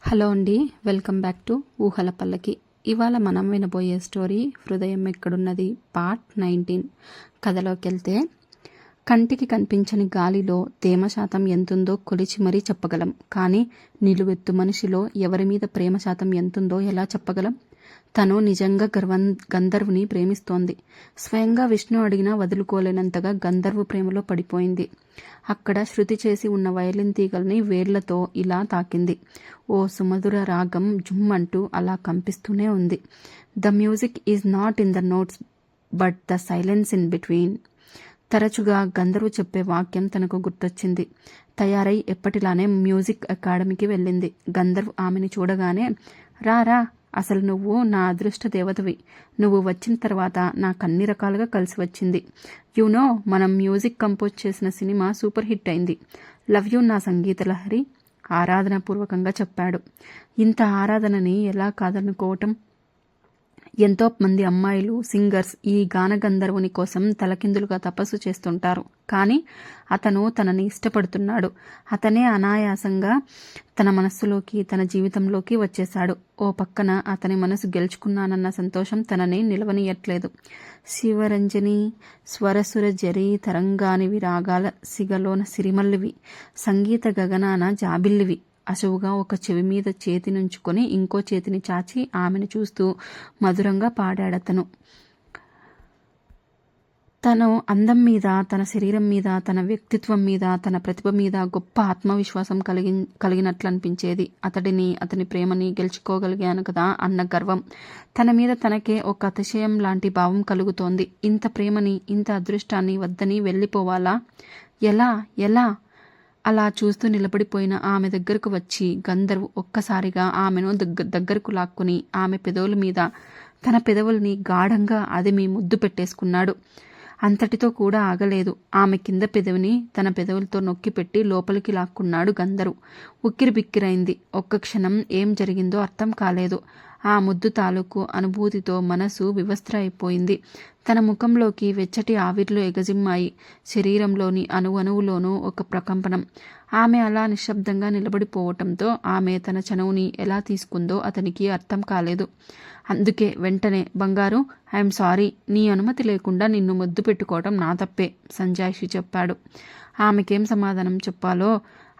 Hello అండి, welcome back to ఊహల పల్లకి. ఇవాళ మనం వినబోయే స్టోరీ హృదయం ఎక్కడున్నది పార్ట్ 19. కథలోకి వెళ్తే, కంటికి కనిపించని గాలిలో తేమ శాతం ఎంతుందో కొలిచి మరీ చెప్పగలం. కానీ నిలువెత్తు మనిషిలో ఎవరి మీద ప్రేమ శాతం ఎంతుందో ఎలా చెప్పగలం? తను నిజంగా గంధర్వుని ప్రేమిస్తోంది. స్వయంగా విష్ణు అడిగినా వదులుకోలేనంతగా గంధర్వు ప్రేమలో పడిపోయింది. అక్కడ శృతి చేసి ఉన్న వయలిన్ తీగల్ని వేళ్లతో ఇలా తాకింది. ఓ సుమధుర రాగం జుమ్మంటూ అలా కంపిస్తూనే ఉంది. The music is not in the notes but the silence in between. తరచుగా గంధర్వు చెప్పే వాక్యం తనకు గుర్తొచ్చింది. తయారై ఎప్పటిలానే మ్యూజిక్ అకాడమీకి వెళ్ళింది. గంధర్వ్ ఆమెని చూడగానే, రా రా, అసలు నువ్వు నా అదృష్ట దేవతవి. నువ్వు వచ్చిన తర్వాత నాకు అన్ని రకాలుగా కలిసి వచ్చింది. యూనో, మనం మ్యూజిక్ కంపోజ్ చేసిన సినిమా సూపర్ హిట్ అయింది. లవ్ యూ నా సంగీత లహరి, ఆరాధనాపూర్వకంగా చెప్పాడు. ఇంత ఆరాధనని ఎలా కాదనుకోవటం? ఎంతో మంది అమ్మాయిలు, సింగర్స్ ఈ గాన గంధర్వుని కోసం తలకిందులుగా తపస్సు చేస్తుంటారు. కానీ అతను తనని ఇష్టపడుతున్నాడు. అతనే అనాయాసంగా తన మనస్సులోకి, తన జీవితంలోకి వచ్చేశాడు. ఓ పక్కన అతని మనసు గెలుచుకున్నానన్న సంతోషం తనని నిలవనీయట్లేదు. శివరంజని స్వరసుర జరీ తరంగానివి, రాగాల సిగలోన సిరిమల్లివి, సంగీత గగనాన జాబిల్లివి. అసువుగా ఒక చెవి మీద చేతి నుంచుకొని ఇంకో చేతిని చాచి ఆమెను చూస్తూ మధురంగా పాడాడతను. తను అందం మీద, తన శరీరం మీద, తన వ్యక్తిత్వం మీద, తన ప్రతిభ మీద గొప్ప ఆత్మవిశ్వాసం కలిగినట్లు అనిపించేది. అతని ప్రేమని గెలుచుకోగలిగాను కదా అన్న గర్వం. తన మీద తనకే ఒక అతిశయం లాంటి భావం కలుగుతోంది. ఇంత ప్రేమని, ఇంత అదృష్టాన్ని వద్దని వెళ్ళిపోవాలా? ఎలా ఎలా? అలా చూస్తూ నిలబడిపోయిన ఆమె దగ్గరకు వచ్చి గంధర్వు ఒక్కసారిగా ఆమెను దగ్గరకు లాక్కుని ఆమె పెదవుల మీద తన పెదవుల్ని గాఢంగా అదిమి ముద్దు పెట్టేసుకున్నాడు. అంతటితో కూడా ఆగలేదు. ఆమె కింద పెదవిని తన పెదవులతో నొక్కి పెట్టి లోపలికి లాక్కున్నాడు గంధర్వు. ఉక్కిరి బిక్కిరైంది. ఒక్క క్షణం ఏం జరిగిందో అర్థం కాలేదు. ఆ ముద్దు తాలూకు అనుభూతితో మనసు వివస్త్ర అయిపోయింది. తన ముఖంలోకి వెచ్చటి ఆవిర్లు ఎగజిమ్మాయి. శరీరంలోని అణువులోనూ ఒక ప్రకంపనం. ఆమె అలా నిశ్శబ్దంగా నిలబడిపోవటంతో ఆమె తన చనువుని ఎలా తీసుకుందో అతనికి అర్థం కాలేదు. అందుకే వెంటనే, బంగారు, ఐఎమ్ సారీ, నీ అనుమతి లేకుండా నిన్ను ముద్దు పెట్టుకోవటం నా తప్పే, సంజాయిషి చెప్పాడు. ఆమెకేం సమాధానం చెప్పాలో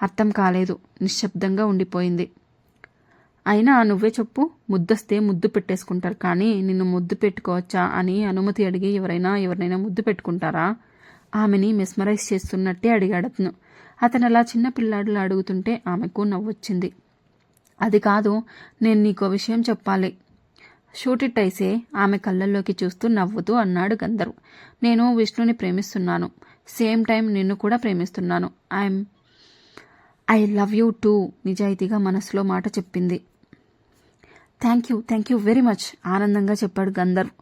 అర్థం కాలేదు. నిశ్శబ్దంగా ఉండిపోయింది. అయినా నువ్వే చెప్పు, ముద్దొస్తే ముద్దు పెట్టేసుకుంటారు, కానీ నిన్ను ముద్దు పెట్టుకోవచ్చా అని అనుమతి అడిగి ఎవరినైనా ముద్దు పెట్టుకుంటారా? ఆమెని మెస్మరైజ్ చేస్తున్నట్టే అడిగాడతను. అతను అలా చిన్న పిల్లాడులా అడుగుతుంటే ఆమెకు నవ్వొచ్చింది. అది కాదు, నేను నీకో విషయం చెప్పాలి. షూట్ ఇట్ ఐసే, ఆమె కళ్ళల్లోకి చూస్తూ నవ్వుతూ అన్నాడు గంధర్వ్. నేను విష్ణుని ప్రేమిస్తున్నాను. సేమ్ టైం నిన్ను కూడా ప్రేమిస్తున్నాను. ఐ లవ్ యూ టూ, నిజాయితీగా మనసులో మాట చెప్పింది. థ్యాంక్ యూ వెరీ మచ్, ఆనందంగా చెప్పాడు Gandharv.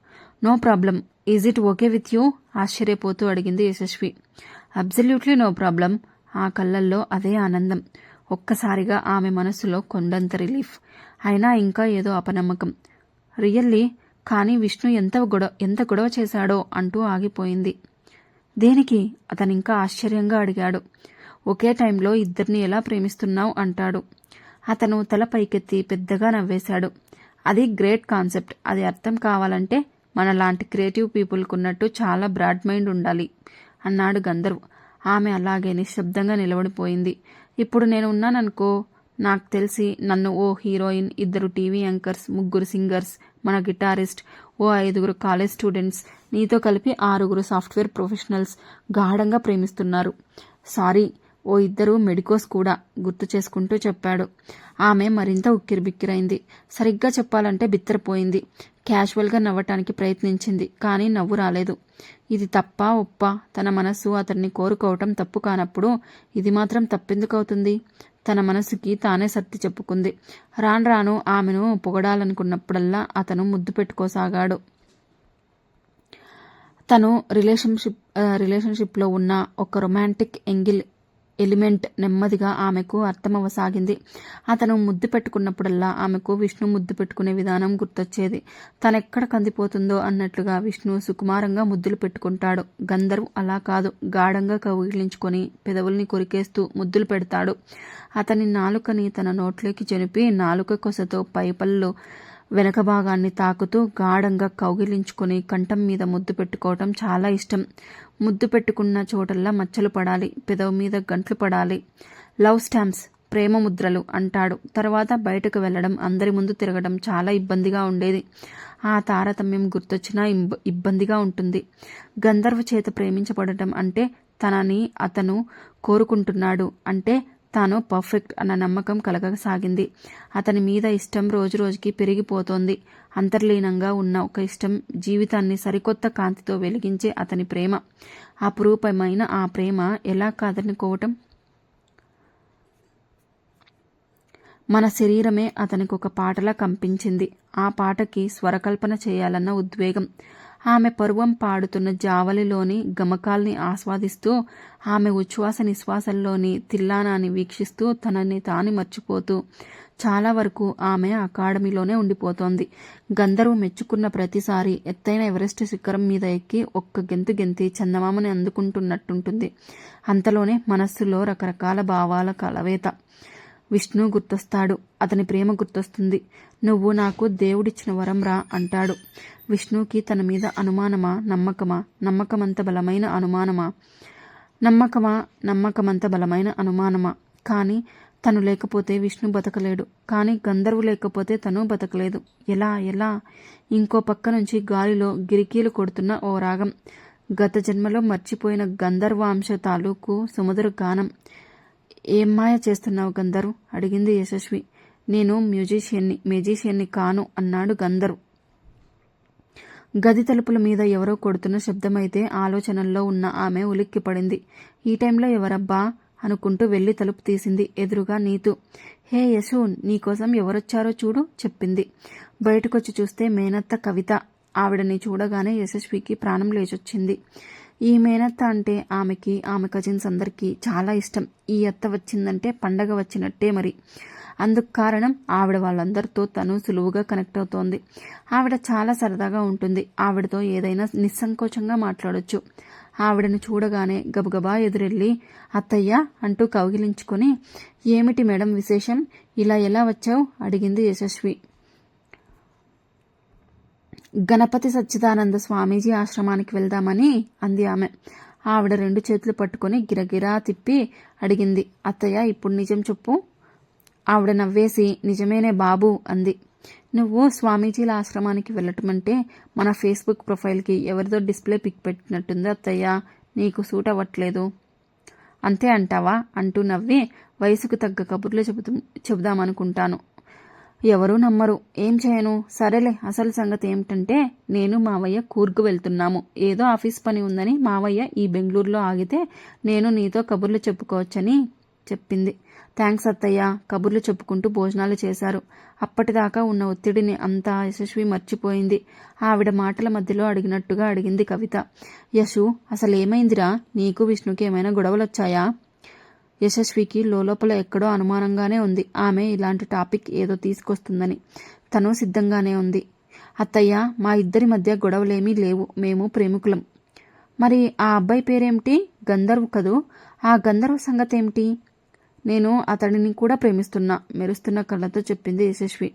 No problem, is it okay with you? ఆశ్చర్యపోతూ అడిగింది యశస్వి. Absolutely no problem. ఆ కళ్ళల్లో అదే ఆనందం. ఒక్కసారిగా ఆమె మనసులో కొండంత రిలీఫ్. అయినా ఇంకా ఏదో అపనమ్మకం. రియల్లీ? కానీ విష్ణు ఎంత గొడవ చేశాడో అంటూ ఆగిపోయింది. దేనికి? అతనింకా ఆశ్చర్యంగా అడిగాడు. ఒకే టైంలో ఇద్దరిని ఎలా ప్రేమిస్తున్నావు అంటాడు. అతను తల పైకెత్తి పెద్దగా నవ్వేశాడు. అది గ్రేట్ కాన్సెప్ట్. అది అర్థం కావాలంటే మనలాంటి క్రియేటివ్ పీపుల్కున్నట్టు చాలా బ్రాడ్ మైండ్ ఉండాలి అన్నాడు గంధర్వ్. ఆమె అలాగే నిశ్శబ్దంగా నిలబడిపోయింది. ఇప్పుడు నేను ఉన్నాననుకో, నాకు తెలిసి నన్ను ఓ హీరోయిన్, 2 టీవీ యాంకర్స్, 3 సింగర్స్, మన గిటారిస్ట్, ఓ 5 కాలేజ్ స్టూడెంట్స్, నీతో కలిపి 6 సాఫ్ట్వేర్ ప్రొఫెషనల్స్ గాఢంగా ప్రేమిస్తున్నారు. సారీ, ఓ 2 మెడికోస్ కూడా, గుర్తు చేసుకుంటూ చెప్పాడు. ఆమె మరింత ఉక్కిరిబిక్కిరైంది. సరిగ్గా చెప్పాలంటే బిత్తరపోయింది. క్యాజువల్గా నవ్వటానికి ప్రయత్నించింది, కానీ నవ్వు రాలేదు. ఇది తప్పా ఒప్పా? తన మనసు అతన్ని కోరుకోవటం తప్పు కానప్పుడు ఇది మాత్రం తప్పెందుకు అవుతుంది? తన మనసుకి తానే సర్ది చెప్పుకుంది. రాను ఆమెను పొగడాలనుకున్నప్పుడల్లా అతను ముద్దు పెట్టుకోసాగాడు. తను రిలేషన్షిప్లో ఉన్న ఒక రొమాంటిక్ ఎంగిల్ ఎలిమెంట్ నెమ్మదిగా ఆమెకు అర్థమవసాగింది. అతను ముద్దు పెట్టుకున్నప్పుడల్లా ఆమెకు విష్ణు ముద్దు పెట్టుకునే విధానం గుర్తొచ్చేది. తనెక్కడ కందిపోతుందో అన్నట్లుగా విష్ణు సుకుమారంగా ముద్దులు పెట్టుకుంటాడు. గంధర్వ్ అలా కాదు, గాఢంగా కౌగిలించుకొని పెదవుల్ని కొరికేస్తూ ముద్దులు పెడతాడు. అతని నాలుకని తన నోట్లోకి జనిపి నాలుక కొసతో పైపళ్ళు వెనక భాగాన్ని తాకుతూ గాఢంగా కౌగిలించుకొని కంఠం మీద ముద్దు పెట్టుకోవటం చాలా ఇష్టం. ముద్దు పెట్టుకున్న చోటల్లా మచ్చలు పడాలి, పెదవి మీద గంట్లు పడాలి. లవ్ స్టాంప్స్, ప్రేమ ముద్రలు అంటాడు. తర్వాత బయటకు వెళ్ళడం, అందరి ముందు తిరగడం చాలా ఇబ్బందిగా ఉండేది. ఆ తారతమ్యం గుర్తొచ్చినా ఇబ్బందిగా ఉంటుంది. గంధర్వ చేత ప్రేమించబడటం అంటే తనని అతను కోరుకుంటున్నాడు అంటే తాను పర్ఫెక్ట్ అన్న నమ్మకం కలగసాగింది. అతని మీద ఇష్టం రోజురోజుకి పెరిగిపోతోంది. అంతర్లీనంగా ఉన్న ఒక ఇష్టం జీవితాన్ని సరికొత్త కాంతితో వెలిగించే అతని ప్రేమ. అపురూపమైన ఆ ప్రేమ ఎలా కాదనుకోవటం? మన శరీరమే అతనికి ఒక పాటలా కంపించింది. ఆ పాటకి స్వరకల్పన చేయాలన్న ఉద్వేగం. ఆమె పరువం పాడుతున్న జావలిలోని గమకాల్ని ఆస్వాదిస్తూ, ఆమె ఉచ్ఛ్వాస నిశ్వాసంలోని తిల్లానాన్ని వీక్షిస్తూ తనని తాను మర్చిపోతూ చాలా వరకు ఆమె అకాడమీలోనే ఉండిపోతోంది. గంధర్వు మెచ్చుకున్న ప్రతిసారి ఎత్తైన ఎవరెస్ట్ శిఖరం మీద ఎక్కి ఒక్క గెంతు గెంతి చందమామని అందుకుంటున్నట్టుంటుంది. అంతలోనే మనస్సులో రకరకాల భావాల కలవేత. విష్ణు గుర్తొస్తాడు. అతని ప్రేమ గుర్తొస్తుంది. నువ్వు నాకు దేవుడిచ్చిన వరం రా అంటాడు. విష్ణుకి తన మీద అనుమానమా, నమ్మకమా? నమ్మకమంత బలమైన అనుమానమా? నమ్మకమంత బలమైన అనుమానమా? కానీ తను లేకపోతే విష్ణు బతకలేడు. కానీ గంధర్వు లేకపోతే తను బతకలేదు. ఎలా? ఇంకో పక్క నుంచి గాలిలో గిరికీలు కొడుతున్న ఓ రాగం. గత జన్మలో మర్చిపోయిన గంధర్వాంశ తాలూకు సుమధుర గానం. ఏం మాయ చేస్తున్నావు గంధర్వ్? అడిగింది యశస్వి. నేను మ్యూజిషియన్ని కాను అన్నాడు గంధర్వ్. గది తలుపుల మీద ఎవరో కొడుతున్న శబ్దమైతే ఆలోచనల్లో ఉన్న ఆమె ఉలిక్కిపడింది. ఈ టైంలో ఎవరబ్బా అనుకుంటూ వెళ్లి తలుపు తీసింది. ఎదురుగా నీతు. హే యశు, నీకోసం ఎవరొచ్చారో చూడు చెప్పింది. బయటకొచ్చి చూస్తే మేనత్త కవిత. ఆవిడని చూడగానే యశస్వికి ప్రాణం లేచొచ్చింది. ఈ మేనత్త అంటే ఆమెకి, ఆమె కజిన్స్ అందరికీ చాలా ఇష్టం. ఈ అత్త వచ్చిందంటే పండగ వచ్చినట్టే మరి. అందుకు కారణం ఆవిడ వాళ్ళందరితో తను సులువుగా కనెక్ట్ అవుతోంది. ఆవిడ చాలా సరదాగా ఉంటుంది. ఆవిడతో ఏదైనా నిస్సంకోచంగా మాట్లాడొచ్చు. ఆవిడను చూడగానే గబగబా ఎదురెళ్ళి అత్తయ్య అంటూ కౌగిలించుకొని, ఏమిటి మేడం విశేషం? ఇలా ఎలా వచ్చావు? అడిగింది యశస్వి. గణపతి సచ్చిదానంద స్వామీజీ ఆశ్రమానికి వెళ్దామని అంది ఆమె. ఆవిడ 2 చేతులు పట్టుకొని గిరగిరా తిప్పి అడిగింది, అత్తయ్య ఇప్పుడు నిజం చెప్పు. ఆవిడ నవ్వేసి, నిజమేనే బాబు అంది. నువ్వు స్వామీజీల ఆశ్రమానికి వెళ్ళటమంటే మన ఫేస్బుక్ ప్రొఫైల్కి ఎవరిదో డిస్ప్లే పిక్ పెట్టినట్టుంది అత్తయ్య. నీకు సూట్ అవ్వట్లేదు. అంతే అంటావా? అంటూ నవ్వి, వయసుకు తగ్గ కబుర్లు చెబుదామనుకుంటాను. ఎవరూ నమ్మరు. ఏం చేయను? సరేలే, అసలు సంగతి ఏమిటంటే నేను మావయ్య కూర్గు వెళ్తున్నాము. ఏదో ఆఫీస్ పని ఉందని మావయ్య ఈ బెంగళూరులో ఆగితే నేను నీతో కబుర్లు చెప్పుకోవచ్చని చెప్పింది. థ్యాంక్స్ అత్తయ్య. కబుర్లు చెప్పుకుంటూ భోజనాలు చేశారు. అప్పటిదాకా ఉన్న ఒత్తిడిని అంతా యశస్వి మర్చిపోయింది. ఆవిడ మాటల మధ్యలో అడిగినట్టుగా అడిగింది కవిత. యశు, అసలేమైందిరా? నీకు విష్ణుకి ఏమైనా గొడవలొచ్చాయా? యశస్వికి లోపల ఎక్కడో అనుమానంగానే ఉంది. ఆమె ఇలాంటి టాపిక్ ఏదో తీసుకొస్తుందని. తను సిద్ధంగానే ఉంది. అత్తయ్య, మా ఇద్దరి మధ్య గొడవలేమీ లేవు. మేము ప్రేమికులం. మరి ఆ అబ్బాయి పేరేమిటి? గంధర్వ్ కదూ. ఆ గంధర్వ్ సంగతి ఏమిటి? నేను అతడిని కూడా ప్రేమిస్తున్నా, మెరుస్తున్న కళ్ళతో చెప్పింది యశస్వి.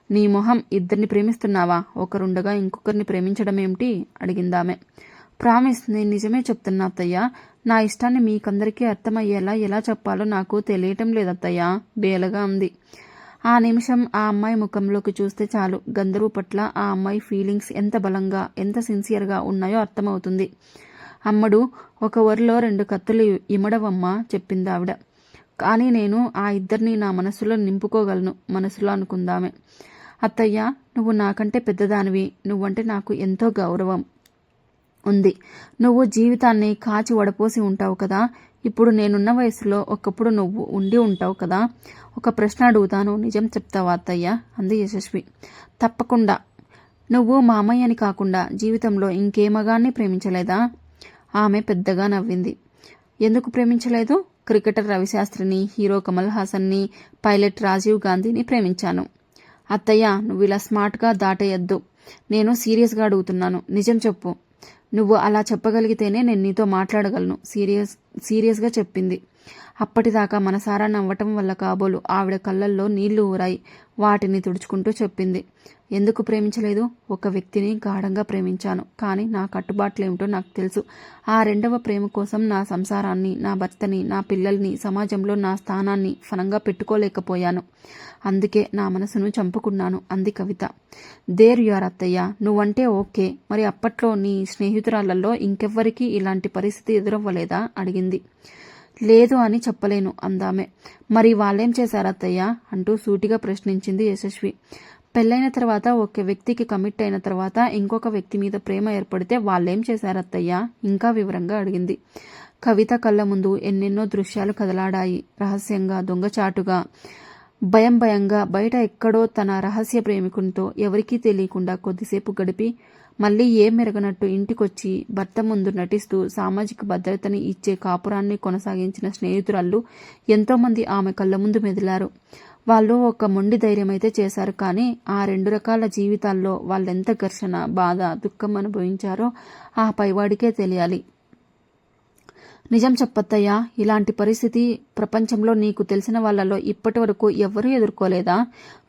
నీ మొహం, ఇద్దరిని ప్రేమిస్తున్నావా? ఒకరుండగా ఇంకొకరిని ప్రేమించడం ఏమిటి? అడిగిందామె. ప్రామిస్, నేను నిజమే చెప్తున్నా అత్తయ్య. నా ఇష్టాన్ని మీకందరికీ అర్థమయ్యేలా ఎలా చెప్పాలో నాకు తెలియటం లేదత్తయ్య, బేలగా ఉంది. ఆ నిమిషం ఆ అమ్మాయి ముఖంలోకి చూస్తే చాలు, గంధర్వు పట్ల ఆ అమ్మాయి ఫీలింగ్స్ ఎంత బలంగా, ఎంత సిన్సియర్గా ఉన్నాయో అర్థమవుతుంది. అమ్మడు, ఒక వరిలో 2 కత్తులు ఇమడవమ్మా చెప్పింది ఆవిడ. కానీ నేను ఆ ఇద్దరిని నా మనసులో నింపుకోగలను, మనసులో అనుకుందామే. అత్తయ్య, నువ్వు నాకంటే పెద్దదానివి. నువ్వంటే నాకు ఎంతో గౌరవం ఉంది. నువ్వు జీవితాన్ని కాచి వడపోసి ఉంటావు కదా. ఇప్పుడు నేనున్న వయసులో ఒకప్పుడు నువ్వు ఉండి ఉంటావు కదా. ఒక ప్రశ్న అడుగుతాను, నిజం చెప్తావా అత్తయ్య? అంది యశస్వి. తప్పకుండా. నువ్వు మామయ్యని కాకుండా జీవితంలో ఇంకే మగాన్ని ప్రేమించలేదా? ఆమె పెద్దగా నవ్వింది. ఎందుకు ప్రేమించలేదు? క్రికెటర్ రవిశాస్త్రిని, హీరో కమల్ హాసన్ని, పైలట్ రాజీవ్ గాంధీని ప్రేమించాను. అత్తయ్య, నువ్వు ఇలా స్మార్ట్గా దాటేయద్దు. నేను సీరియస్గా అడుగుతున్నాను. నిజం చెప్పు. నువ్వు అలా చెప్పగలిగితేనే నేను నీతో మాట్లాడగలను. సీరియస్గా చెప్పింది. అప్పటిదాకా మనసారా నవ్వటం వల్ల కాబోలు ఆవిడ కళ్ళల్లో నీళ్లు ఊరాయి. వాటిని తుడుచుకుంటూ చెప్పింది. ఎందుకు ప్రేమించలేదు? ఒక వ్యక్తిని గాఢంగా ప్రేమించాను. కానీ నా కట్టుబాట్లేమిటో నాకు తెలుసు. ఆ రెండవ ప్రేమ కోసం నా సంసారాన్ని, నా భర్తని, నా పిల్లల్ని, సమాజంలో నా స్థానాన్ని ఫలంగా పెట్టుకోలేకపోయాను. అందుకే నా మనసును చంపుకున్నాను అంది కవిత. దేర్ యు ఆర్ అత్తయ్య. నువ్వంటే ఓకే. మరి అప్పట్లో నీ స్నేహితురాళ్లలో ఇంకెవ్వరికీ ఇలాంటి పరిస్థితి ఎదురవ్వలేదా? అడిగింది. లేదు అని చెప్పలేను అందామె. మరి వాళ్ళేం చేశారత్తయ్య అంటూ సూటిగా ప్రశ్నించింది యశస్వి. పెళ్ళైన తర్వాత ఒక వ్యక్తికి కమిట్ అయిన తర్వాత ఇంకొక వ్యక్తి మీద ప్రేమ ఏర్పడితే వాళ్ళేం చేశారత్తయ్య ఇంకా వివరంగా అడిగింది. కవిత కళ్ళ ముందు ఎన్నెన్నో దృశ్యాలు కదలాడాయి. రహస్యంగా, దొంగచాటుగా, భయంగా బయట ఎక్కడో తన రహస్య ప్రేమికునితో ఎవరికీ తెలియకుండా కొద్దిసేపు గడిపి మళ్ళీ ఏం మెరగనట్టు ఇంటికొచ్చి భర్త ముందు నటిస్తూ సామాజిక భద్రతని ఇచ్చే కాపురాన్ని కొనసాగించిన స్నేహితురాళ్ళు ఎంతోమంది ఆమె కళ్ళ ముందు మెదిలారు. వాళ్ళు ఒక మొండి ధైర్యమైతే చేశారు. కానీ ఆ రెండు రకాల జీవితాల్లో వాళ్ళెంత ఘర్షణ, బాధ, దుఃఖం అనుభవించారో ఆ పైవాడికే తెలియాలి. నిజం చెప్పత్తయ్యా, ఇలాంటి పరిస్థితి ప్రపంచంలో నీకు తెలిసిన వాళ్ళలో ఇప్పటి వరకు ఎవ్వరూ ఎదుర్కోలేదా?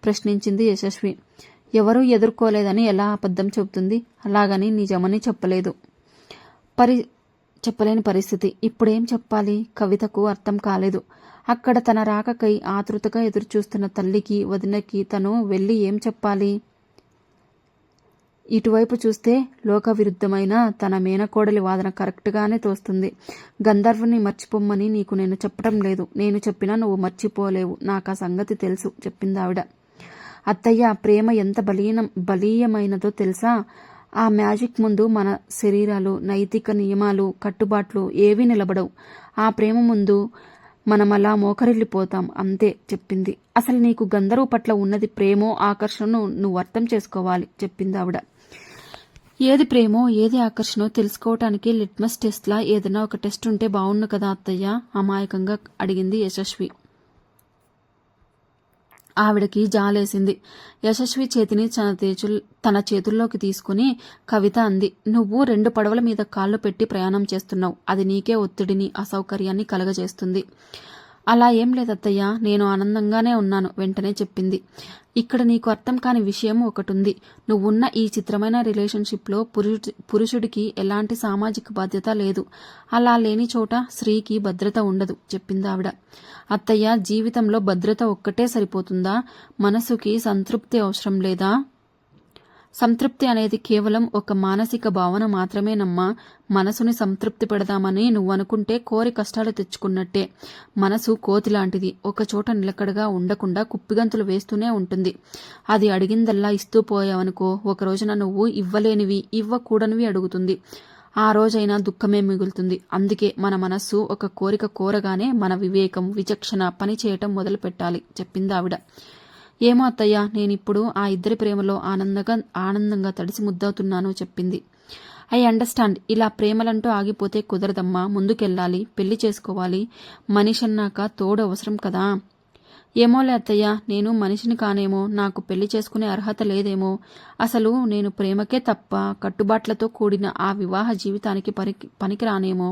ప్రశ్నించింది యశస్వి. ఎవరూ ఎదుర్కోలేదని ఎలా అబద్ధం చెబుతుంది? అలాగని నిజమని చెప్పలేని పరిస్థితి. ఇప్పుడేం చెప్పాలి? కవితకు అర్థం కాలేదు. అక్కడ తన రాకకై ఆతృతగా ఎదురుచూస్తున్న తల్లికి, వదినకి తను వెళ్ళి ఏం చెప్పాలి? ఇటువైపు చూస్తే లోక విరుద్ధమైన తన మేనకోడలి వాదన కరెక్ట్గానే తోస్తుంది. గంధర్వుని మర్చిపోమ్మని నీకు నేను చెప్పడం లేదు. నేను చెప్పినా నువ్వు మర్చిపోలేవు. నాకు ఆ సంగతి తెలుసు చెప్పిందావిడ. అత్తయ్య, ప్రేమ ఎంత బలీయమైనదో తెలుసా? ఆ మ్యాజిక్ ముందు మన శరీరాలు, నైతిక నియమాలు, కట్టుబాట్లు ఏవీ నిలబడవు. ఆ ప్రేమ ముందు మనమలా మోకరిల్లిపోతాం అంతే చెప్పింది. అసలు నీకు గంధర్వు పట్ల ఉన్నది ప్రేమో ఆకర్షణను నువ్వు అర్థం చేసుకోవాలి చెప్పిందావిడ. ఏది ప్రేమో ఏది ఆకర్షణో తెలుసుకోవటానికి లిట్మస్ టెస్ట్లా ఏదైనా ఒక టెస్ట్ ఉంటే బాగుండు కదా అత్తయ్య అమాయకంగా అడిగింది యశస్వి. ఆవిడకి జాలేసింది. యశస్వి చేతిని తన చేతుల్లోకి తీసుకుని కవిత అంది. నువ్వు 2 పడవల మీద కాళ్ళు పెట్టి ప్రయాణం చేస్తున్నావు. అది నీకే ఒత్తిడిని, అసౌకర్యాన్ని కలగజేస్తుంది. అలా ఏం లేదత్తయ్య, నేను ఆనందంగానే ఉన్నాను వెంటనే చెప్పింది. ఇక్కడ నీకు అర్థం కాని విషయం ఒకటుంది. నువ్వున్న ఈ చిత్రమైన రిలేషన్షిప్లో పురుషుడికి ఎలాంటి సామాజిక బాధ్యత లేదు. అలా లేని చోట స్త్రీకి భద్రత ఉండదు చెప్పిందావిడ. అత్తయ్య, జీవితంలో భద్రత ఒక్కటే సరిపోతుందా? మనసుకి సంతృప్తి అవసరం లేదా? సంతృప్తి అనేది కేవలం ఒక మానసిక భావన మాత్రమేనమ్మా. మనసుని సంతృప్తి పెడదామని నువ్వనుకుంటే కోరి కష్టాలు తెచ్చుకున్నట్టే. మనసు కోతి లాంటిది. ఒక చోట నిలకడగా ఉండకుండా కుప్పిగంతులు వేస్తూనే ఉంటుంది. అది అడిగిందల్లా ఇస్తూ పోయావనుకో, ఒక రోజున నువ్వు ఇవ్వలేనివి, ఇవ్వకూడనివి అడుగుతుంది. ఆ రోజైనా దుఃఖమే మిగులుతుంది. అందుకే మన మనస్సు ఒక కోరిక కోరగానే మన వివేకం, విచక్షణ పని చేయటం మొదలు పెట్టాలి చెప్పిందావిడ. ఏమో అత్తయ్య, నేనిప్పుడు ఆ ఇద్దరి ప్రేమలో ఆనందంగా తడిసి ముద్దవుతున్నాను చెప్పింది. I understand. ఇలా ప్రేమలంటూ ఆగిపోతే కుదరదమ్మా. ముందుకెళ్ళాలి, పెళ్లి చేసుకోవాలి. మనిషన్నాక తోడు అవసరం కదా. ఏమోలే అత్తయ్య, నేను మనిషిని కానేమో, నాకు పెళ్లి చేసుకునే అర్హత లేదేమో. అసలు నేను ప్రేమకే తప్ప కట్టుబాట్లతో కూడిన ఆ వివాహ జీవితానికి పనికిరానేమో.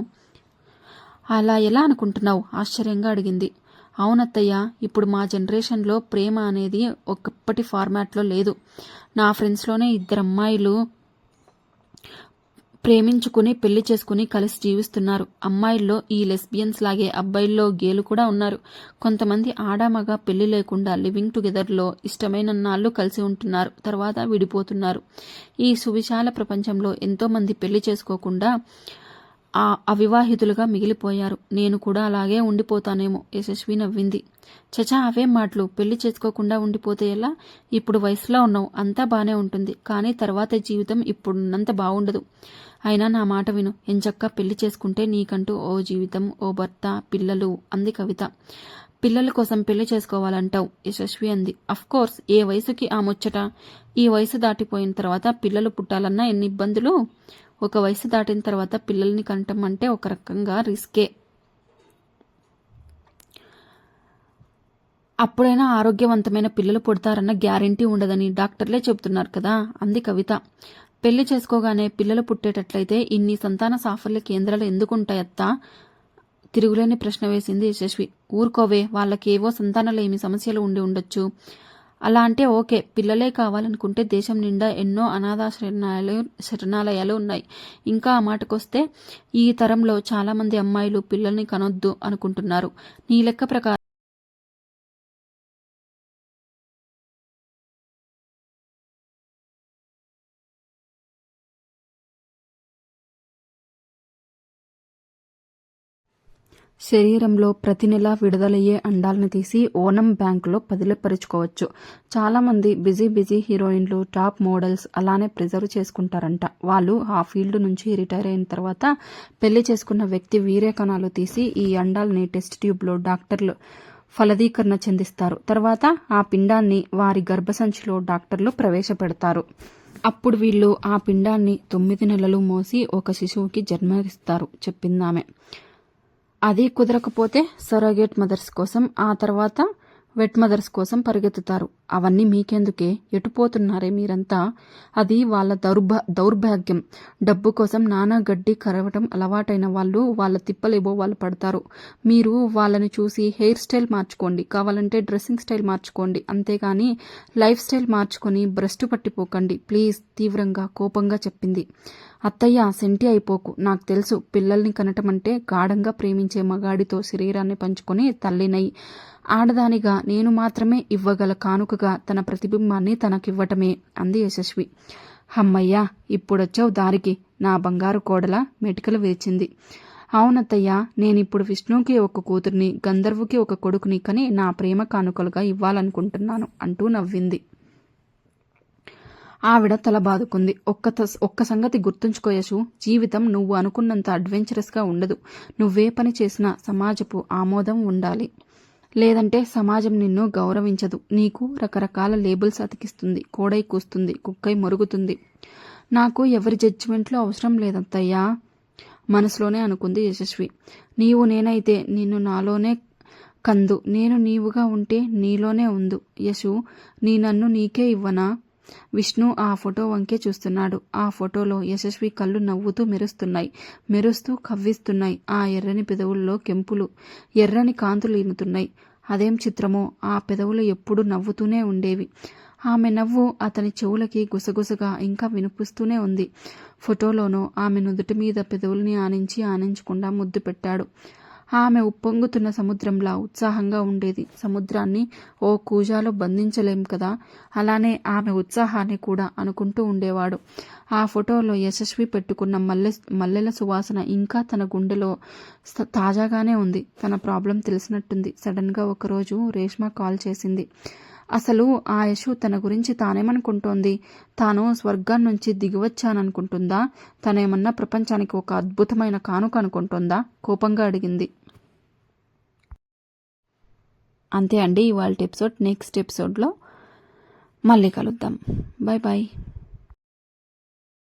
అలా ఎలా అనుకుంటున్నావు? ఆశ్చర్యంగా అడిగింది. అవునత్తయ్య, ఇప్పుడు మా జనరేషన్లో ప్రేమ అనేది ఒకప్పటి ఫార్మాట్లో లేదు. నా ఫ్రెండ్స్లోనే 2 అమ్మాయిలు ప్రేమించుకుని పెళ్లి చేసుకుని కలిసి జీవిస్తున్నారు. అమ్మాయిల్లో ఈ లెస్బియన్స్ లాగే అబ్బాయిల్లో గేలు కూడా ఉన్నారు. కొంతమంది ఆడామగ పెళ్లి లేకుండా లివింగ్ టుగెదర్లో ఇష్టమైన నాళ్ళు కలిసి ఉంటున్నారు, తర్వాత విడిపోతున్నారు. ఈ సువిశాల ప్రపంచంలో ఎంతోమంది పెళ్లి చేసుకోకుండా అవివాహితులుగా మిగిలిపోయారు. నేను కూడా అలాగే ఉండిపోతానేమో. యశస్వి నవ్వింది. చచా, అవేం మాటలు. పెళ్లి చేసుకోకుండా ఉండిపోతే ఎలా? ఇప్పుడు వయసులో ఉన్నావు, అంతా బానే ఉంటుంది. కానీ తర్వాత జీవితం ఇప్పుడున్నంత బాగుండదు. అయినా నా మాట విను. ఎంచక్కా పెళ్లి చేసుకుంటే నీకంటూ ఓ జీవితం, ఓ భర్త, పిల్లలు అంది కవిత. పిల్లల కోసం పెళ్లి చేసుకోవాలంటావు యశస్వి అంది. అఫ్కోర్స్, ఏ వయసుకి ఆ ముచ్చట. ఈ వయసు దాటిపోయిన తర్వాత పిల్లలు పుట్టాలన్నా ఎన్ని ఇబ్బందులు. ఒక వయసు దాటిన తర్వాత పిల్లల్ని కంటం అంటే ఒక రకంగా రిస్కే. అప్పుడైనా ఆరోగ్యవంతమైన పిల్లలు పుడతారన్న గ్యారెంటీ ఉండదని డాక్టర్లే చెబుతున్నారు కదా అంది కవిత. పెళ్లి చేసుకోగానే పిల్లలు పుట్టేటట్లయితే ఇన్ని సంతాన సాఫల్య కేంద్రాలు ఎందుకుంటాయత్తా? తిరుగులేని ప్రశ్న వేసింది యశస్వి. ఊరుకోవే, వాళ్ళకేవో సంతానలేమి సమస్యలు ఉండి ఉండొచ్చు. అలా అంటే ఓకే, పిల్లలే కావాలనుకుంటే దేశం నిండా ఎన్నో శరణాలయాలు ఉన్నాయి. ఇంకా ఆ మాటకొస్తే ఈ తరంలో చాలామంది అమ్మాయిలు పిల్లల్ని కనొద్దు అనుకుంటున్నారు. నీ లెక్క ప్రకారం శరీరంలో ప్రతి నెలా విడుదలయ్యే అండాలను తీసి ఓనం బ్యాంకులో పదిలపరుచుకోవచ్చు. చాలామంది బిజీ హీరోయిన్లు, టాప్ మోడల్స్ అలానే ప్రిజర్వ్ చేసుకుంటారంట. వాళ్ళు ఆ ఫీల్డ్ నుంచి రిటైర్ అయిన తర్వాత పెళ్లి చేసుకున్న వ్యక్తి వీర్య కణాలు తీసి ఈ అండాలని టెస్ట్ ట్యూబ్లో డాక్టర్లు ఫలదీకరణ చెందిస్తారు. తర్వాత ఆ పిండాన్ని వారి గర్భసంచిలో డాక్టర్లు ప్రవేశపెడతారు. అప్పుడు వీళ్ళు ఆ పిండాన్ని 9 నెలలు మోసి ఒక శిశువుకి జన్మనిస్తారు చెప్పిందామె. అది కుదరకపోతే సరోగేట్ మదర్స్ కోసం, ఆ తర్వాత వెట్ మదర్స్ కోసం పరిగెత్తుతారు. అవన్నీ మీకెందుకే? ఎటుపోతున్నారే మీరంతా? అది వాళ్ళ దౌర్భాగ్యం. డబ్బు కోసం నానా గడ్డి కరవటం అలవాటైన వాళ్ళు వాళ్ళ తిప్పలేబో వాళ్ళు పడతారు. మీరు వాళ్ళని చూసి హెయిర్ స్టైల్ మార్చుకోండి, కావాలంటే డ్రెస్సింగ్ స్టైల్ మార్చుకోండి, అంతేగాని లైఫ్ స్టైల్ మార్చుకొని భ్రష్టు పట్టిపోకండి ప్లీజ్, తీవ్రంగా కోపంగా చెప్పింది. అత్తయ్య, సెంటి అయిపోకు. నాకు తెలుసు, పిల్లల్ని కనటమంటే గాఢంగా ప్రేమించే మగాడితో శరీరాన్ని పంచుకొని తల్లినై ఆడదానిగా నేను మాత్రమే ఇవ్వగల కానుకగా తన ప్రతిబింబాన్ని తనకివ్వటమే అంది యశస్వి. హమ్మయ్యా, ఇప్పుడొచ్చావు దారికి, నా బంగారు కోడల మెటికలు వేచింది. అవునత్తయ్య, నేనిప్పుడు విష్ణువుకి ఒక కూతుర్ని, గంధర్వుకి ఒక కొడుకుని కని నా ప్రేమ కానుకలుగా ఇవ్వాలనుకుంటున్నాను అంటూ నవ్వింది. ఆవిడ తల బాదుకుంది. ఒక్క సంగతి గుర్తుంచుకోయసు, జీవితం నువ్వు అనుకున్నంత అడ్వెంచరస్గా ఉండదు. నువ్వే పని చేసినా సమాజపు ఆమోదం ఉండాలి. లేదంటే సమాజం నిన్ను గౌరవించదు. నీకు రకరకాల లేబుల్స్ అతికిస్తుంది, కోడై కూస్తుంది, కుక్కై మొరుగుతుంది. నాకు ఎవరి జడ్జిమెంట్లో అవసరం లేదత్తయ్యా, మనసులోనే అనుకుంది యశస్వి. నీవు నేనైతే నిన్ను నాలోనే కందు, నేను నీవుగా ఉంటే నీలోనే ఉందు. యశు, నీ నన్ను నీకే ఇవ్వనా? విష్ణు ఆ ఫోటో వంకే చూస్తున్నాడు. ఆ ఫోటోలో యశస్వి కళ్ళు నవ్వుతూ మెరుస్తూ కవ్విస్తున్నాయి. ఆ ఎర్రని పెదవుల్లో కెంపులు, ఎర్రని కాంతులు ఈనుతున్నాయి. అదేం చిత్రమో, ఆ పెదవులు ఎప్పుడూ నవ్వుతూనే ఉండేవి. ఆమె నవ్వు అతని చెవులకి గుసగుసగా ఇంకా వినిపిస్తూనే ఉంది. ఫోటోలోనో ఆమె నుదుటి మీద పెదవుల్ని ఆనించకుండా ముద్దు పెట్టాడు. ఆమె ఉప్పొంగుతున్న సముద్రంలా ఉత్సాహంగా ఉండేది. సముద్రాన్ని ఓ కూజాలో బంధించలేం కదా, అలానే ఆమె ఉత్సాహాన్ని కూడా అనుకుంటూ ఉండేవాడు. ఆ ఫోటోలో యశస్వి పెట్టుకున్న మల్లెల సువాసన ఇంకా తన గుండెలో తాజాగానే ఉంది. తన ప్రాబ్లం తెలిసినట్టుంది. సడన్గా ఒకరోజు రేష్మ కాల్ చేసింది. అసలు ఆ యశు తన గురించి తానేమనుకుంటోంది? తాను స్వర్గాన్నుంచి దిగివచ్చాననుకుంటుందా? తనేమన్నా ప్రపంచానికి ఒక అద్భుతమైన కానుక అనుకుంటోందా? కోపంగా అడిగింది. అంతే అండి ఇవాళ ఎపిసోడ్. నెక్స్ట్ ఎపిసోడ్లో మళ్ళీ కలుద్దాం. Bye bye.